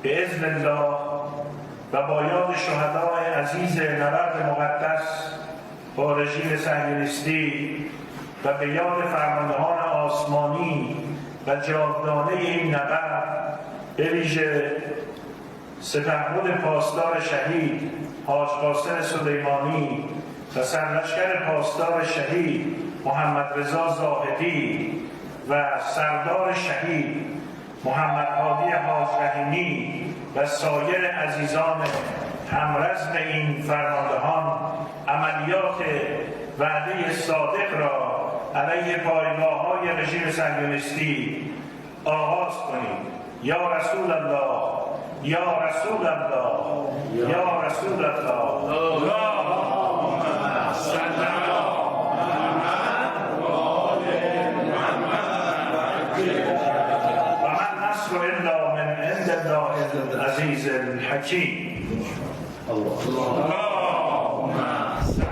به اذن الله و با یاد شهدای عزیز نبرد مقدس با رژیم صهیونیستی و به یاد فرماندهان آسمانی و جاودانه این نبرد، به ویژه سپهبد پاسدار شهید حاج قاسم سلیمانی و سرلشکر پاسدار شهید محمد رضا زاهدی و سردار شهید محمد هادی حاج رحیمی و سایر عزیزان همرزم این فرماندهان عملیات وعده صادق را علیه پایگاه‌های رژیم صهیونیستی آغاز کنید. یا رسول الله، یا رسول الله، یا رسول الله. اللهم صل علی محمد و آل محمد. و من نصر الا من عند الله العزیز الحکیم. اللهم صل